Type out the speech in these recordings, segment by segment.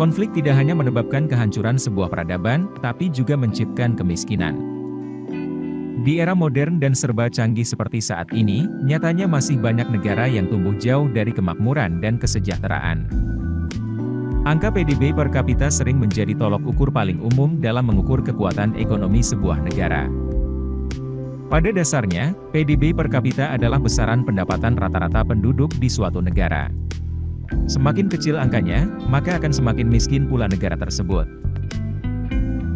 Konflik tidak hanya menyebabkan kehancuran sebuah peradaban, tapi juga menciptakan kemiskinan. Di era modern dan serba canggih seperti saat ini, nyatanya masih banyak negara yang tumbuh jauh dari kemakmuran dan kesejahteraan. Angka PDB per kapita sering menjadi tolok ukur paling umum dalam mengukur kekuatan ekonomi sebuah negara. Pada dasarnya, PDB per kapita adalah besaran pendapatan rata-rata penduduk di suatu negara. Semakin kecil angkanya, maka akan semakin miskin pula negara tersebut.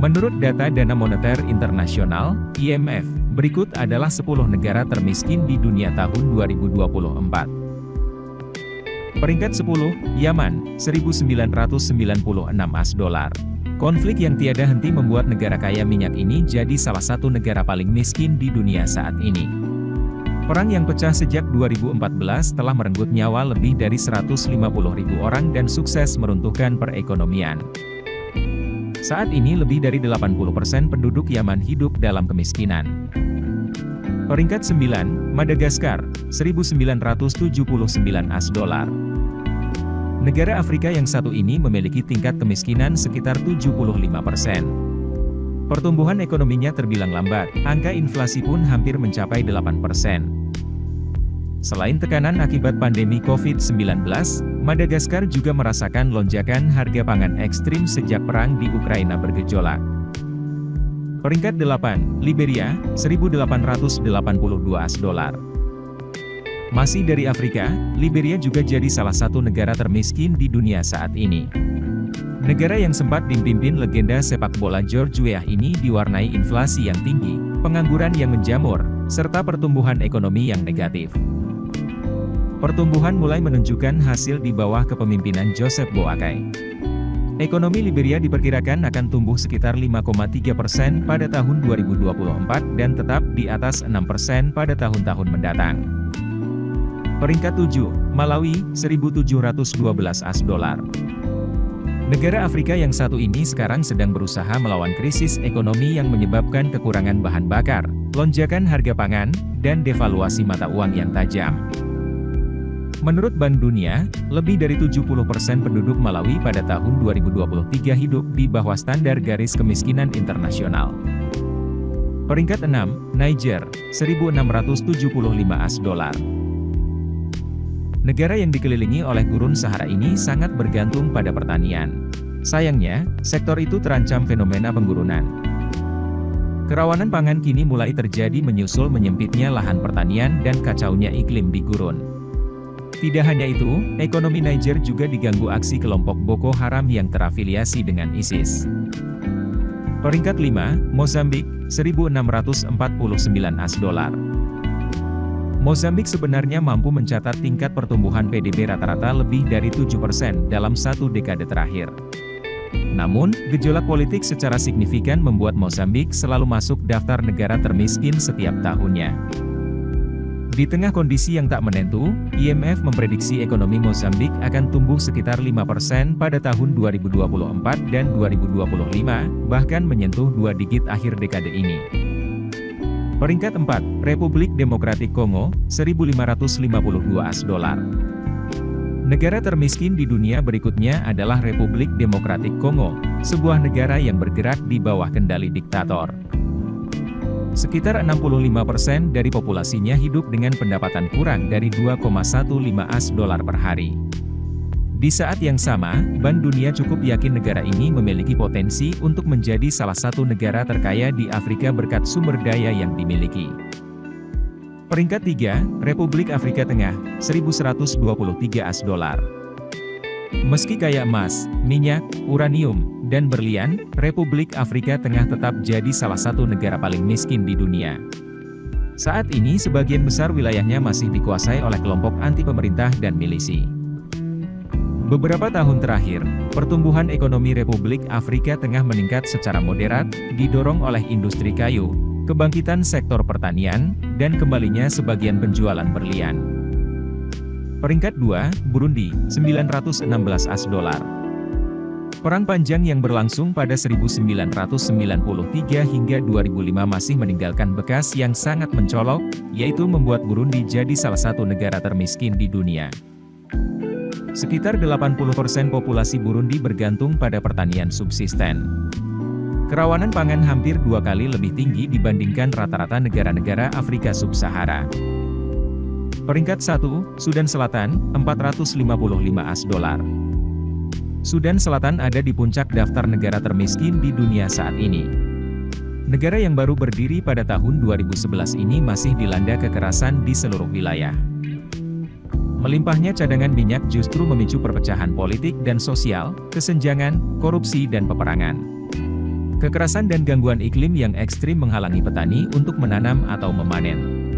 Menurut data Dana Moneter Internasional, IMF, berikut adalah 10 negara termiskin di dunia tahun 2024. Peringkat 10, Yaman, 1.996 $. Konflik yang tiada henti membuat negara kaya minyak ini jadi salah satu negara paling miskin di dunia saat ini. Perang yang pecah sejak 2014 telah merenggut nyawa lebih dari 150.000 orang dan sukses meruntuhkan perekonomian. Saat ini lebih dari 80% penduduk Yaman hidup dalam kemiskinan. Peringkat 9, Madagaskar, 1.979 $. Negara Afrika yang satu ini memiliki tingkat kemiskinan sekitar 75%. Pertumbuhan ekonominya terbilang lambat, angka inflasi pun hampir mencapai 8%. Selain tekanan akibat pandemi COVID-19, Madagaskar juga merasakan lonjakan harga pangan ekstrim sejak perang di Ukraina bergejolak. Peringkat 8, Liberia, 1.882 $. Masih dari Afrika, Liberia juga jadi salah satu negara termiskin di dunia saat ini. Negara yang sempat dipimpin legenda sepak bola George Weah ini diwarnai inflasi yang tinggi, pengangguran yang menjamur, serta pertumbuhan ekonomi yang negatif. Pertumbuhan mulai menunjukkan hasil di bawah kepemimpinan Joseph Boakai. Ekonomi Liberia diperkirakan akan tumbuh sekitar 5,3% pada tahun 2024 dan tetap di atas 6% pada tahun-tahun mendatang. Peringkat 7, Malawi, 1.712 $. Negara Afrika yang satu ini sekarang sedang berusaha melawan krisis ekonomi yang menyebabkan kekurangan bahan bakar, lonjakan harga pangan, dan devaluasi mata uang yang tajam. Menurut Bank Dunia, lebih dari 70% penduduk Malawi pada tahun 2023 hidup di bawah standar garis kemiskinan internasional. Peringkat 6, Niger, 1.675 $. Negara yang dikelilingi oleh gurun Sahara ini sangat bergantung pada pertanian. Sayangnya, sektor itu terancam fenomena penggurunan. Kerawanan pangan kini mulai terjadi menyusul menyempitnya lahan pertanian dan kacaunya iklim di gurun. Tidak hanya itu, ekonomi Niger juga diganggu aksi kelompok Boko Haram yang terafiliasi dengan ISIS. Peringkat 5, Mozambik, 1.649 $. Mozambik sebenarnya mampu mencatat tingkat pertumbuhan PDB rata-rata lebih dari 7% dalam satu dekade terakhir. Namun, gejolak politik secara signifikan membuat Mozambik selalu masuk daftar negara termiskin setiap tahunnya. Di tengah kondisi yang tak menentu, IMF memprediksi ekonomi Mozambik akan tumbuh sekitar 5% pada tahun 2024 dan 2025, bahkan menyentuh 2 digit akhir dekade ini. Peringkat 4, Republik Demokratik Kongo, 1.552 $. Negara termiskin di dunia berikutnya adalah Republik Demokratik Kongo, sebuah negara yang bergerak di bawah kendali diktator. Sekitar 65% dari populasinya hidup dengan pendapatan kurang dari 2,15 $. Per hari. Di saat yang sama, Bank Dunia cukup yakin negara ini memiliki potensi untuk menjadi salah satu negara terkaya di Afrika berkat sumber daya yang dimiliki. Peringkat 3, Republik Afrika Tengah, 1.123 $. Meski kaya emas, minyak, uranium, dan berlian, Republik Afrika Tengah tetap jadi salah satu negara paling miskin di dunia. Saat ini sebagian besar wilayahnya masih dikuasai oleh kelompok anti-pemerintah dan milisi. Beberapa tahun terakhir, pertumbuhan ekonomi Republik Afrika Tengah meningkat secara moderat, didorong oleh industri kayu, kebangkitan sektor pertanian, dan kembalinya sebagian penjualan berlian. Peringkat 2, Burundi, 916 $. Perang panjang yang berlangsung pada 1993 hingga 2005 masih meninggalkan bekas yang sangat mencolok, yaitu membuat Burundi jadi salah satu negara termiskin di dunia. Sekitar 80% populasi Burundi bergantung pada pertanian subsisten. Kerawanan pangan hampir 2 kali lebih tinggi dibandingkan rata-rata negara-negara Afrika Sub-Sahara. Peringkat 1, Sudan Selatan, 455 AS$. Sudan Selatan ada di puncak daftar negara termiskin di dunia saat ini. Negara yang baru berdiri pada tahun 2011 ini masih dilanda kekerasan di seluruh wilayah. Melimpahnya cadangan minyak justru memicu perpecahan politik dan sosial, kesenjangan, korupsi dan peperangan. Kekerasan dan gangguan iklim yang ekstrim menghalangi petani untuk menanam atau memanen.